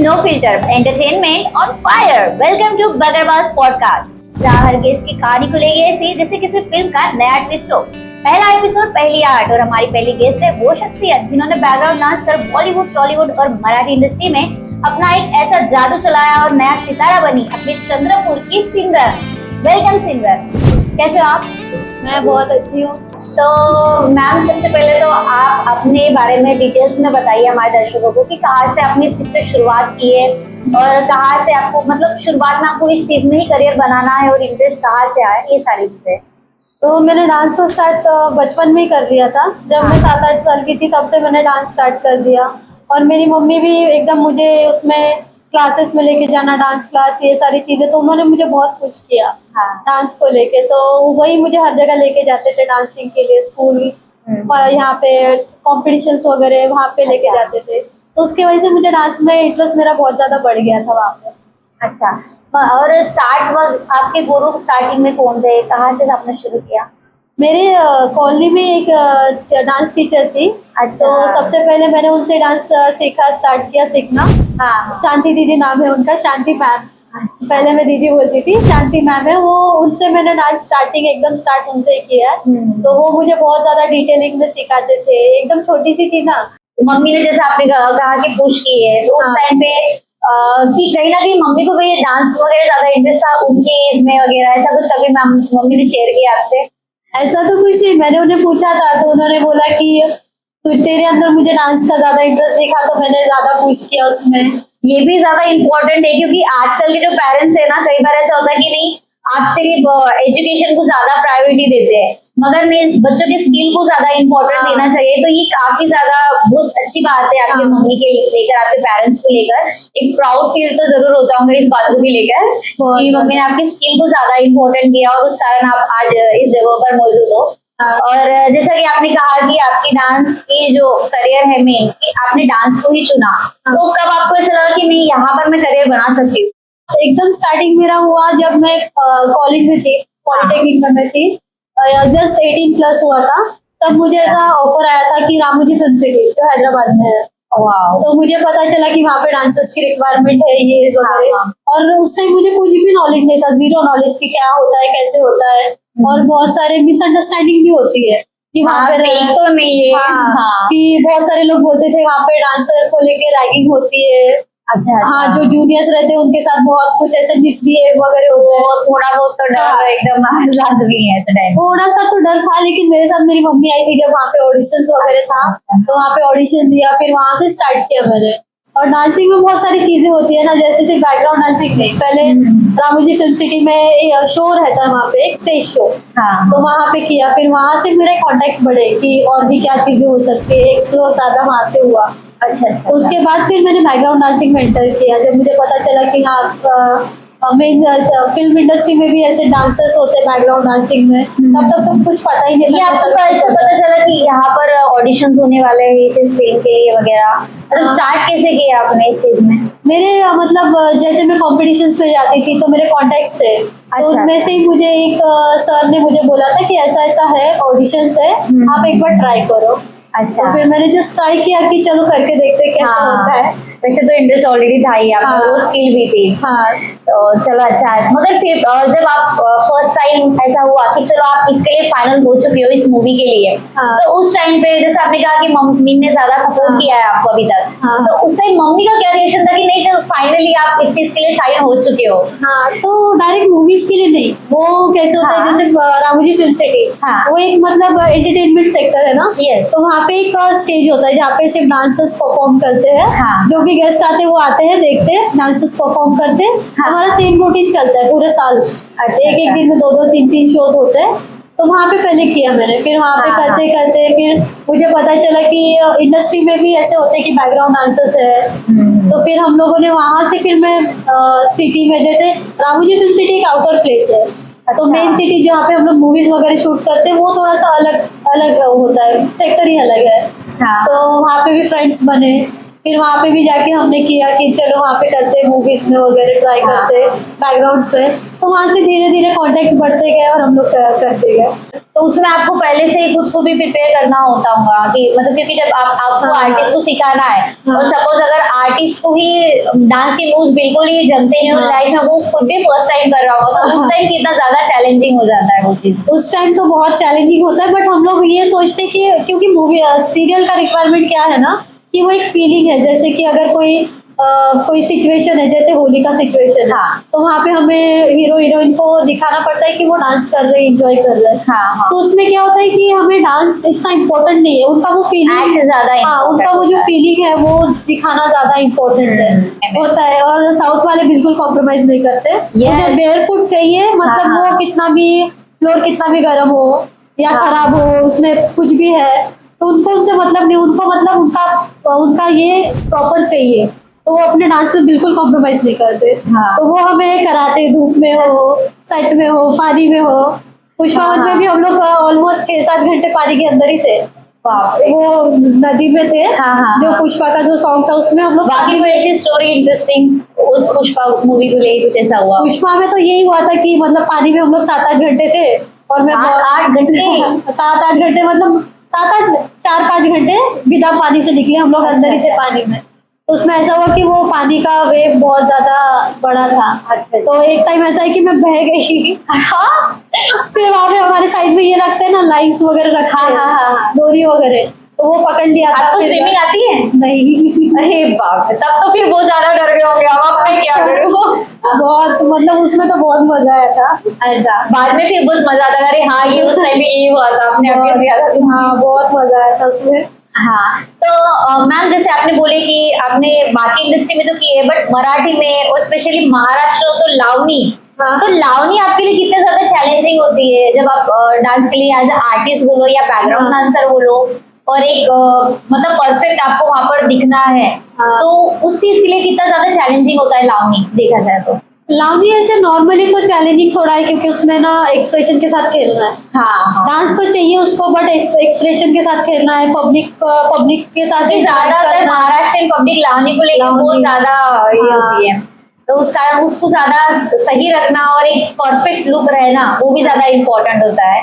no filter, entertainment on fire. Welcome to Buggerbass Podcast. जहाँ हर guest की कहानी खुलेगी ऐसी जैसे किसी फिल्म का नया ट्विस्ट हो। पहला एपिसोड पहली आर्ट और हमारी पहली गेस्ट है वो शख्सियत जिन्होंने बैकग्राउंड डांस कर बॉलीवुड, टॉलीवुड और मराठी इंडस्ट्री में अपना एक ऐसा जादू चलाया और नया सितारा बनी अपने चंद्रपुर की सिमरन। वेलकम सिमरन, कैसे हो आप? मैं बहुत अच्छी हूँ। तो मैम, सबसे पहले तो आप अपने बारे में डिटेल्स में बताइए हमारे दर्शकों को कि कहाँ से आपने इस चीज पे शुरुआत की है और कहाँ से आपको मतलब शुरुआत में आपको इस चीज में ही करियर बनाना है और इंटरेस्ट कहाँ से आया, ये सारी चीजें। तो मैंने डांस तो स्टार्ट बचपन में ही कर दिया था। जब मैं 7-8 साल की थी तब से मैंने डांस स्टार्ट कर दिया और मेरी मम्मी भी एकदम मुझे उसमें क्लासेस में लेके जाना, डांस क्लास, ये सारी चीजें, तो उन्होंने मुझे बहुत पुश किया डांस को लेके। तो वही मुझे हर जगह लेके जाते थे डांसिंग के लिए, स्कूल यहाँ पे कॉम्पिटिशन्स वगैरह वहाँ पे लेके जाते थे। तो उसकी वजह से मुझे डांस में इंटरेस्ट मेरा बहुत ज्यादा बढ़ गया था वहाँ पे। अच्छा, और आपके गुरु स्टार्टिंग में कौन थे, कहाँ से आपने शुरू किया? मेरे कॉलोनी में एक डांस टीचर थी। अच्छा। तो सबसे पहले मैंने उनसे डांस स्टार्ट किया सीखना। हाँ। शांति दीदी नाम है उनका, शांति मैम। पहले मैं दीदी बोलती थी, शांति मैम है वो। उनसे मैंने डांस एकदम स्टार्ट उनसे ही किया है। तो वो मुझे बहुत ज्यादा डिटेलिंग में सिखाते थे। एकदम छोटी सी थी ना। मम्मी ने जैसे आपने कहा कि पुश की है, तो उस टाइम पे कि कहीं ना कहीं मम्मी को भी डांस वगैरह ज्यादा इंटरेस्ट था उनके एज में वगैरह, ऐसा कुछ कभी मम्मी ने शेयर किया आपसे? ऐसा तो कुछ नहीं, मैंने उन्हें पूछा था तो उन्होंने बोला कि तो तेरे अंदर मुझे डांस का ज्यादा इंटरेस्ट दिखा तो मैंने ज्यादा पुश किया उसमें। ये भी ज्यादा इम्पोर्टेंट है क्योंकि आजकल के जो पेरेंट्स है ना, कई बार ऐसा होता है कि नहीं, आप सिर्फ एजुकेशन को ज्यादा प्रायोरिटी देते हैं मगर बच्चों के स्किल को ज्यादा इम्पोर्टेंट देना चाहिए। तो ये काफी ज्यादा बहुत अच्छी बात है आपके मम्मी के लेकर, आपके पेरेंट्स को लेकर। एक प्राउड फील तो जरूर होता होगा इस बात को भी लेकर कि मम्मी ने आपके स्किल को ज्यादा इम्पोर्टेंट दिया और उस कारण आप आज इस जगह पर मौजूद हो। और जैसा कि आपने कहा कि आपकी डांस की जो करियर है मेन, कि आपने डांस को ही चुना, तो कब आपको ऐसा लगा कि नहीं यहाँ पर मैं करियर बना सकती हूँ? एकदम स्टार्टिंग मेरा हुआ जब मैं कॉलेज में थी, पॉलिटेक्निक में थी, जस्ट 18 प्लस हुआ था। तब मुझे ऐसा ऑफर आया था कि रामोजी फिल्म सिटी जो हैदराबाद में है। तो मुझे पता चला कि वहाँ पे डांसर्स की रिक्वायरमेंट है ये वगैरह। और उस टाइम मुझे कुछ भी नॉलेज नहीं था, जीरो नॉलेज की क्या होता है, कैसे होता है। और बहुत सारे मिसअंडरस्टैंडिंग भी होती है कि वहाँ पे तो नहीं है। कि बहुत सारे लोग बोलते थे वहाँ पे डांसर को लेके रैगिंग होती है। हाँ, जो जूनियर्स रहते हैं उनके साथ बहुत कुछ ऐसे मिसबिहेव वगैरह होते हैं। थोड़ा बहुत तो डर एकदम लाजमी है। थोड़ा सा तो डर था, लेकिन मेरे साथ मेरी मम्मी आई थी जब वहाँ पे ऑडिशंस वगैरह था, तो वहाँ पे ऑडिशन दिया, फिर वहाँ से स्टार्ट किया मैंने। और डांसिंग में बहुत सारी चीजें होती है ना, जैसे सिर्फ बैकग्राउंड डांसिंग नहीं। पहले रामोजी फिल्म सिटी में एक शो रहता है वहाँ पे, एक स्टेज शो। तो वहाँ पे किया, फिर वहाँ से मेरे कॉन्टेक्ट्स बढ़े कि और भी क्या चीजें हो सकती है, एक्सप्लोर ज्यादा वहाँ से हुआ। अच्छा। उसके बाद फिर मैंने बैकग्राउंड डांसिंग में एंटर किया जब मुझे पता चला कि हाँ मेन फिल्म इंडस्ट्री में भी ऐसे डांसर्स होते हैं बैकग्राउंड डांसिंग में। तब तक तो कुछ पता ही नहीं था। आपको कैसे पता चला कि यहाँ पर ऑडिशंस होने वाले हैं इस फिल्म के लिए वगैरह? मतलब स्टार्ट कैसे किया आपने इस चीज में? मेरे मतलब जैसे मैं कॉम्पिटिशन्स में जाती थी तो मेरे कॉन्टेक्ट्स थे। तो उनमें से ही मुझे एक सर ने मुझे बोला था कि ऐसा ऐसा है, ऑडिशंस है, आप एक बार ट्राई करो। अच्छा। तो फिर मैंने जस्ट ट्राई किया कि चलो करके देखते कैसा होता है। वैसे तो इंटरेस्ट ऑलरेडी था ही, आपको वो स्किल भी थी। तो चलो अच्छा है। मगर फिर जब आप फर्स्ट टाइम ऐसा हुआ कि चलो आप इसके लिए फाइनल हो चुके हो इस मूवी के लिए, तो उस टाइम पे जैसे आपने कहा कि मम्मी ने ज्यादा सपोर्ट किया है आपको अभी तक, तो उस टाइम मम्मी का क्या रिएक्शन था कि नहीं चलो फाइनली आप इस चीज के लिए साइन हो चुके हो? हाँ, तो डायरेक्ट मूवीज के लिए नहीं, वो कैसे होता है जैसे रामोजी फिल्म सिटी, वो एक मतलब एंटरटेनमेंट सेक्टर है ना। तो वहाँ पे एक स्टेज होता है जहाँ पे सिर्फ डांसर्स परफॉर्म करते हैं। जो भी गेस्ट आते हैं वो आते हैं, देखते हैं, डांसर्स परफॉर्म करते हैं। हमारा सेम रूटीन चलता है पूरे साल। एक दिन में 2-2, 3-3 शोज होते हैं। तो वहाँ पे पहले किया मैंने, फिर वहाँ पे करते करते फिर मुझे पता चला कि इंडस्ट्री में भी ऐसे होते हैं कि बैकग्राउंड डांसर्स है। तो फिर हम लोगों ने वहाँ से, फिर मैं सिटी में, जैसे रामोजी फिल्म सिटी एक आउटर प्लेस है। तो मेन सिटी जहाँ पे हम लोग मूवीज वगैरह शूट करते हैं वो थोड़ा सा अलग अलग होता है, सेक्टर ही अलग है। तो वहाँ पे भी फ्रेंड्स बने, फिर वहाँ पे भी जाके हमने किया कि चलो वहाँ पे करते मूवीज में वगैरह ट्राई करते बैकग्राउंड्स पे, तो वहाँ से धीरे धीरे कॉन्टेक्ट बढ़ते गए और हम लोग करते गए। तो उसमें आपको पहले से ही खुद को भी प्रिपेयर करना होता होगा कि मतलब, क्योंकि जब आपको आर्टिस्ट को सिखाना है और सपोज अगर आर्टिस्ट को ही डांस के मूव्स बिल्कुल ही जमते नहीं और लाइफ में वो खुद भी फर्स्ट टाइम कर रहा होगा, तो उस टाइम कितना ज्यादा चैलेंजिंग हो जाता है वो चीज। उस टाइम तो बहुत चैलेंजिंग होता है, बट हम लोग ये सोचते कि क्योंकि मूवी सीरियल का रिक्वायरमेंट क्या है ना कि वो एक फीलिंग है, जैसे कि अगर कोई सिचुएशन है जैसे होली का सिचुएशन है, तो वहाँ पे हमें हीरो हीरोइन को दिखाना पड़ता है कि वो डांस कर रहे हैं, एंजॉय कर रहे हैं। तो उसमें क्या होता है कि हमें डांस इतना इम्पोर्टेंट नहीं है, उनका वो फीलिंग ज्यादा, उनका वो जो फीलिंग है वो दिखाना ज्यादा इम्पोर्टेंट है होता है। और साउथ वाले बिल्कुल कॉम्प्रोमाइज नहीं करते, उन्हें बेयरफुट चाहिए, मतलब वो कितना भी फ्लोर कितना भी गर्म हो या खराब हो, उसमें कुछ भी है तो उनको उनसे मतलब नहीं, उनको मतलब उनका ये प्रॉपर चाहिए, तो वो अपने डांस में बिल्कुल कॉम्प्रोमाइज नहीं करते। तो वो हमें कराते, धूप में हो, सेट में हो, पानी में हो। पुष्पावन में भी हम लोग ऑलमोस्ट 6-7 घंटे पानी के अंदर ही थे, वो नदी में थे। जो पुष्पा का जो सॉन्ग था उसमें हम लोग। बाकी कोई ऐसी स्टोरी इंटरेस्टिंग उस पुष्पा मूवी को लेकर कुछ ऐसा हुआ? पुष्पा में तो यही हुआ था कि मतलब पानी में हम लोग 7-8 घंटे थे और मैं 7-8 घंटे 7-8 घंटे मतलब 7-8 4-5 घंटे बिना पानी से निकले हम लोग अंदर ही थे पानी में। तो उसमें ऐसा हुआ कि वो पानी का वेव बहुत ज्यादा बड़ा था। अच्छा। तो एक टाइम ऐसा है कि मैं बह गई। फिर वहाँ पे हमारे साइड में ये रखते हैं ना, लाइन्स वगैरह रखा है, डोरी वगैरह, तो वो पकड़ लिया था। आपको स्विमिंग आती है? नहीं। अरे बाप रे, तब तो फिर बहुत ज्यादा डर गए होंगे आप, मैं क्या करूँ। बहुत मतलब उसमें तो बहुत मजा आया था। अच्छा, बाद में फिर बहुत मजा आता था, अरे हाँ ये उस टाइम भी यही हुआ था, आपने अभी ज्यादा। हाँ बहुत मजा आया था उसमें। हाँ, तो मैम जैसे आपने बोले कि आपने बाकी इंडस्ट्री में तो की है, बट मराठी में और स्पेशली महाराष्ट्र तो लावनी, तो लावनी आपके लिए कितने ज्यादा चैलेंजिंग होती है जब आप डांस के लिए एज ए आर्टिस्ट बोलो या बैकग्राउंड डांसर बोलो, और एक मतलब परफेक्ट आपको वहां पर दिखना है, तो उस चीज के लिए कितना ज्यादा चैलेंजिंग होता है लावनी देखा जाए तो? लावनी ऐसे नॉर्मली तो चैलेंजिंग थोड़ा है, क्योंकि उसमें ना एक्सप्रेशन के साथ खेलना है। डांस तो चाहिए उसको, बट एक्सप्रेशन के साथ खेलना है, पब्लिक के साथ ज्यादातर महाराष्ट्र पब्लिक लावनी को लेकर बहुत ज्यादा ये होती है, तो उस कारण उसको ज्यादा सही रखना और एक परफेक्ट लुक रहना वो भी ज्यादा इम्पोर्टेंट होता है।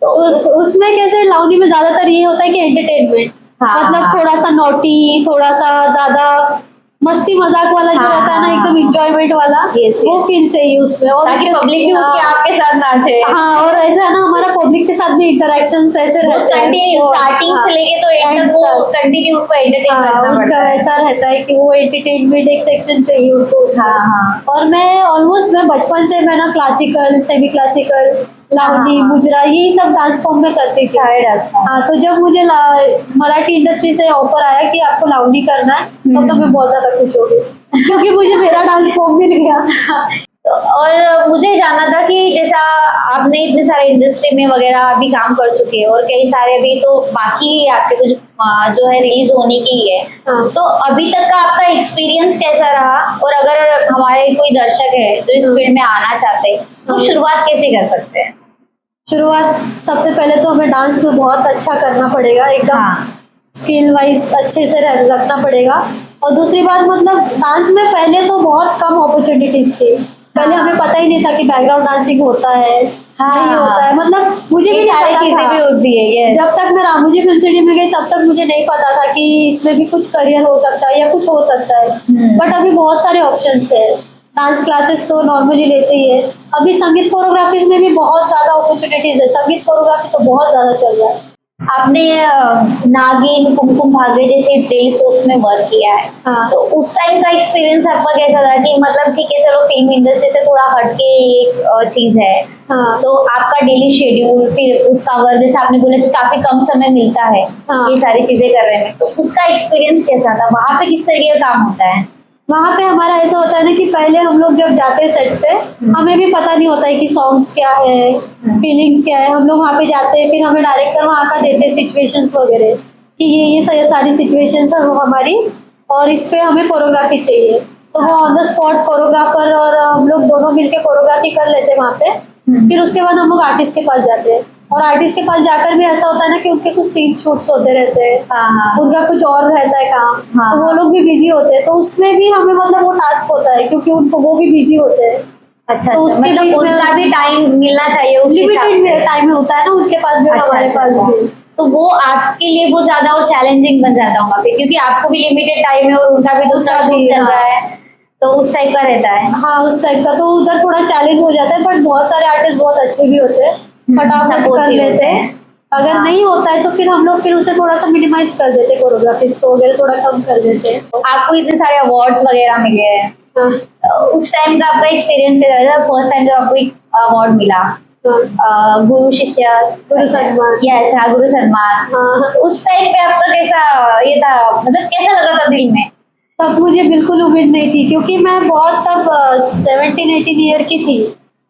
तो उसमें कैसे लावनी में ज्यादातर ये होता है कि एंटरटेनमेंट, मतलब थोड़ा सा नॉटी, थोड़ा सा ज्यादा मस्ती मजाक वाला जो रहता है ना, एकदम इंजॉयमेंट वाला, वो फील चाहिए उसमें, और ताकि पब्लिक भी उठ के आपके साथ नाचे। हाँ, और ऐसा है ना हमारा पब्लिक के साथ भी इंटरेक्शंस ऐसे रहते हैं, स्टार्टिंग से लेके तो एंड तक वो कंटिन्यू उनको एंटरटेन करना उनका वैसा रहता है कि वो एंटरटेनमेंट एक सेक्शन चाहिए उनको उसमें। और मैं ऑलमोस्ट मैं बचपन से मैं ना क्लासिकल, सेमी क्लासिकल, लावनी, मुजरा, यही सब डांस फॉर्म में करती थी। हाँ, तो जब मुझे मराठी इंडस्ट्री से ऑफर आया कि आपको लावनी करना है, तब तो मैं बहुत ज्यादा खुश हो गई, क्योंकि मुझे मेरा डांस फॉर्म मिल गया। और मुझे जानना था कि जैसा आपने इतने सारे इंडस्ट्री में वगैरह अभी काम कर चुके हैं और कई सारे अभी तो बाकी ही आपके कुछ जो है रिलीज होने की है, तो अभी तक का आपका एक्सपीरियंस कैसा रहा, और अगर हमारे कोई दर्शक है जो इस फील्ड में आना चाहते हैं तो शुरुआत कैसे कर सकते हैं? शुरुआत सबसे पहले तो हमें डांस में बहुत अच्छा करना पड़ेगा, एकदम स्किल वाइज अच्छे से रखना पड़ेगा। और दूसरी बात, मतलब डांस में पहले तो बहुत कम अपॉर्चुनिटीज थी, पहले हमें पता ही नहीं था कि बैकग्राउंड डांसिंग होता है, नहीं होता है, मतलब मुझे भी सारी चीजें भी होती है। जब तक मैं रामोजी फिल्म सिटी में गई तब तक मुझे नहीं पता था कि इसमें भी कुछ करियर हो सकता है या कुछ हो सकता है, बट अभी बहुत सारे ऑप्शंस है। डांस क्लासेस तो नॉर्मली लेते ही है, अभी संगीत कोरियोग्राफीज में भी बहुत ज्यादा अपॉर्चुनिटीज है, संगीत कोरियोग्राफी तो बहुत ज्यादा चल रहा है। आपने नागिन, कुमकुम भाग्य जैसे टेली सोप में वर्क किया है, तो उस टाइम का एक्सपीरियंस आपका कैसा था? कि मतलब ठीक है चलो फिल्म इंडस्ट्री से थोड़ा हटके एक चीज है, तो आपका डेली शेड्यूल, फिर उसका वर्क, जैसे आपने बोला कि काफी कम समय मिलता है ये सारी चीजें करने में, तो उसका एक्सपीरियंस कैसा था? वहाँ पे किस तरीके का काम होता है? वहाँ पे हमारा ऐसा होता है ना कि पहले हम लोग जब जाते हैं सेट पे, हमें भी पता नहीं होता है कि सॉन्ग्स क्या है, फीलिंग्स क्या है। हम लोग वहाँ पे जाते हैं, फिर हमें डायरेक्टर वहाँ का देते हैं सिचुएशंस वगैरह कि ये सारी सिचुएशंस है हमारी, और इस पे हमें कोरियोग्राफी चाहिए, तो वो ऑन द स्पॉट कोरियोग्राफर और हम लोग दोनों मिलके कोरियोग्राफी कर लेते हैं वहाँ पे। फिर उसके बाद हम लोग आर्टिस्ट के पास जाते हैं, और आर्टिस्ट के पास जाकर भी ऐसा होता है ना कि उनके कुछ सीन शूट्स होते रहते हैं, उनका कुछ और रहता है काम, तो वो लोग भी बिजी होते हैं, तो उसमें भी हमें मतलब वो टास्क होता है क्योंकि उनको वो भी बिजी होते हैं। अच्छा, तो उसके मतलब बीच में उनका भी टाइम मिलना चाहिए, लिमिटेड टाइम होता है ना, उनके पास भी और हमारे पास भी। तो वो आपके लिए वो ज्यादा और चैलेंजिंग बन जाता होगा फिर, क्योंकि आपको भी लिमिटेड टाइम है और उनका भी दूसरा शूट चल रहा है, तो उस टाइप का रहता है। हाँ, उस टाइप का तो उधर थोड़ा चैलेंज हो जाता है, बट बहुत सारे आर्टिस्ट बहुत अच्छे भी होते हैं, फटाफट कर लेते हैं। अगर नहीं होता है तो फिर हम लोग फिर उसे थोड़ा सा मिनिमाइज कर देते हैं, कोरियोग्राफीज को वगैरह थोड़ा कम कर देते हैं। आपको इतने सारे अवार्ड्स वगैरह मिले हैं, उस टाइम का आपका एक्सपीरियंस कैसा था? फर्स्ट टाइम जब आपको एक अवार्ड मिला, गुरु शिष्य गुरु सम्मान, यस हाँ, गुरु सम्मान, उस टाइम पे आपका कैसा ये था, मतलब कैसा लगा था दिल में? तब मुझे बिल्कुल उम्मीद नहीं थी, क्योंकि मैं बहुत तब 17-18 ईयर की थी।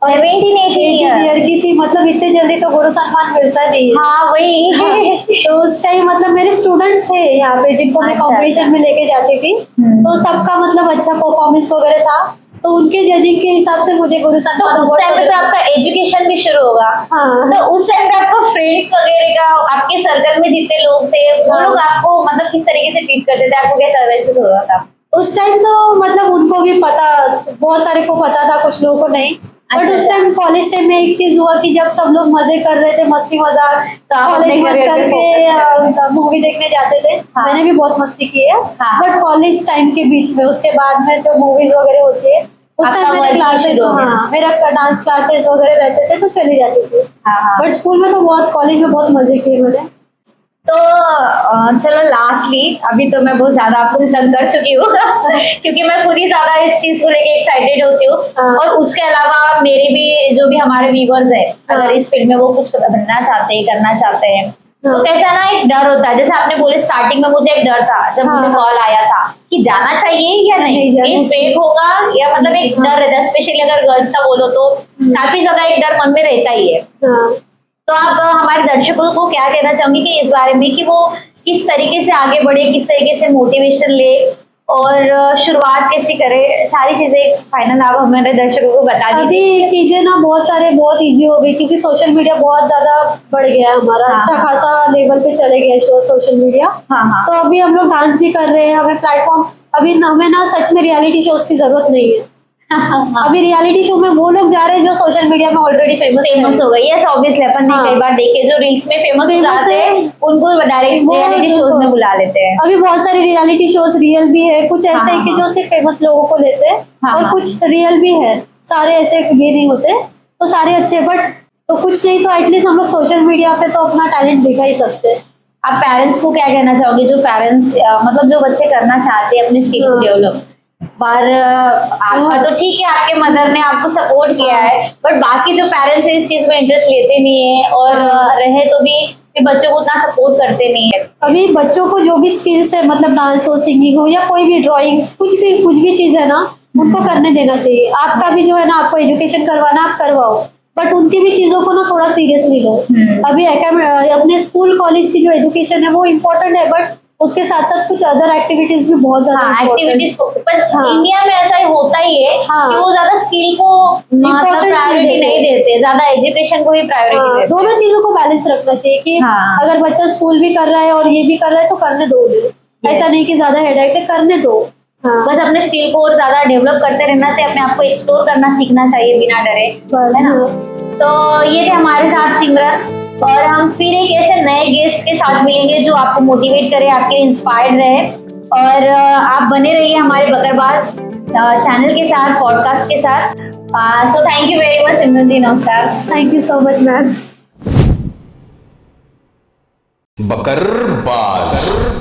17-18 ईयर की थी, मतलब इतने जल्दी तो गुरु सम्मान मिलता नहीं है। हाँ वही। हाँ, तो उस टाइम मतलब मेरे स्टूडेंट्स थे यहाँ पे जिनको मैं कॉम्पिटिशन में लेके जाती थी, तो सबका मतलब अच्छा परफॉर्मेंस वगैरह था, तो उनके जजिंग के हिसाब से मुझे गुरु सम्मान। तो उस टाइम पे तो आपका एजुकेशन भी शुरू होगा, हाँ, तो उस टाइम पे आपको फ्रेंड्स वगैरह का, आपके सर्कल में जितने लोग थे वो लोग आपको मतलब किस तरीके से ट्रीट करते थे, आपको कैसा महसूस होता था? उस टाइम तो मतलब उनको भी पता, बहुत सारे को पता था, कुछ लोगों को नहीं। बट उस टाइम कॉलेज टाइम में एक चीज हुआ कि जब सब लोग मजे कर रहे थे, मस्ती मजाक, कॉलेज में करके मूवी देखने जाते थे। मैंने भी बहुत मस्ती की है, बट कॉलेज टाइम के बीच में, उसके बाद में जो मूवीज वगैरह होती है उस टाइम मेरे क्लासेस, हाँ मेरा डांस क्लासेस वगैरह रहते थे तो चली जाती थी। बट स्कूल में तो बहुत, कॉलेज में बहुत मजे किए मैंने। तो चलो लास्टली, अभी तो मैं बहुत ज्यादा आपको तंग कर चुकी हूँ क्योंकि मैं खुद ही ज्यादा इस चीज को लेके एक्साइटेड होती हूँ, और उसके अलावा मेरे भी जो भी हमारे व्यूअर्स है, अगर इस फील्ड में वो कुछ बनना चाहते हैं, करना चाहते हैं, तो कैसा ना एक डर होता है, जैसे आपने बोले स्टार्टिंग में मुझे एक डर था जब मुझे कॉल आया था कि जाना चाहिए या नहीं, ये फेक होगा या, मतलब एक डर रहता है, स्पेशली अगर गर्ल्स का बोलो तो काफी ज्यादा एक डर मन में रहता ही है। तो आप हमारे दर्शकों को क्या कहना चाहोंगे कि इस बारे में, कि वो किस तरीके से आगे बढ़े, किस तरीके से मोटिवेशन ले और शुरुआत कैसे करे, सारी चीजें फाइनल आप हमारे दर्शकों को बता दीजिए। अभी चीजें ना बहुत सारे बहुत इजी हो गई, क्योंकि सोशल मीडिया बहुत ज्यादा बढ़ गया है हमारा, अच्छा खासा लेवल पे चले गए सोशल मीडिया। तो अभी हम लोग डांस भी कर रहे हैं, हमें प्लेटफॉर्म, अभी हमें ना सच में रियलिटी शोज की जरूरत नहीं है। अभी रियलिटी शो में वो लोग जा रहे हैं जो सोशल मीडिया में ऑलरेडी फेमस हो गई। यस ऑब्वियसली, अपन ने कई बार देखे जो रील्स में फेमस हो जाते हैं उनको डायरेक्ट रियलिटी शोज में बुला लेते हैं। अभी बहुत सारे रियलिटी शोज रियल भी है, कुछ ऐसे हैं कि जो सिर्फ फेमस लोगों को लेते हैं, और कुछ रियल भी है, सारे ऐसे ये नहीं होते, तो सारे अच्छे, बट तो कुछ नहीं तो एटलीस्ट हम लोग सोशल मीडिया पे तो अपना टैलेंट दिखा ही सकते हैं। आप पेरेंट्स को क्या कहना चाहोगे, जो पेरेंट्स मतलब जो बच्चे करना चाहते हैं अपने स्किल को डेवलप, पर आपका तो ठीक है, आपके मदर ने आपको सपोर्ट किया है, बट बाकी जो पेरेंट्स इस चीज में इंटरेस्ट लेते नहीं है और रहे तो भी फिर बच्चों को उतना सपोर्ट करते नहीं है। अभी बच्चों को जो भी स्किल्स है, मतलब डांस हो, सिंगिंग हो, या कोई भी ड्राइंग, कुछ भी चीज है ना, उनको करने देना चाहिए। आपका भी जो है ना, आपको एजुकेशन करवाना आप करवाओ, बट उनकी भी चीजों को ना थोड़ा सीरियसली लो। अभी अपने स्कूल कॉलेज की जो एजुकेशन है वो इम्पोर्टेंट है, बट उसके साथ साथ कुछ अदर एक्टिविटीज भी बहुत ज्यादा एक्टिविटीज को, पर इंडिया में ऐसा ही होता ही है कि वो ज्यादा स्किल को मतलब प्रायोरिटी नहीं देते, ज्यादा एजुकेशन को ही प्रायोरिटी देते। दोनों चीजों को बैलेंस रखना चाहिए कि अगर बच्चा स्कूल भी कर रहा है और ये भी कर रहा है तो करने दो, ऐसा नहीं कि ज्यादा हेडेक है, करने दो। बस अपने स्किल को और ज्यादा डेवलप करते रहना चाहिए, अपने आप को एक्सप्लोर करना सीखना चाहिए बिना डरे, है ना। तो ये थे हमारे साथ सिमरन, और हम फिर एक ऐसे नए गेस्ट के साथ मिलेंगे जो आपको मोटिवेट करे, आपके इंस्पायर्ड रहे, और आप बने रहिए हमारे बकरबाज चैनल के साथ, पॉडकास्ट के साथ। So thank you very much Simran ji, नमस्कार। Thank you so much ma'am. बकरबाज।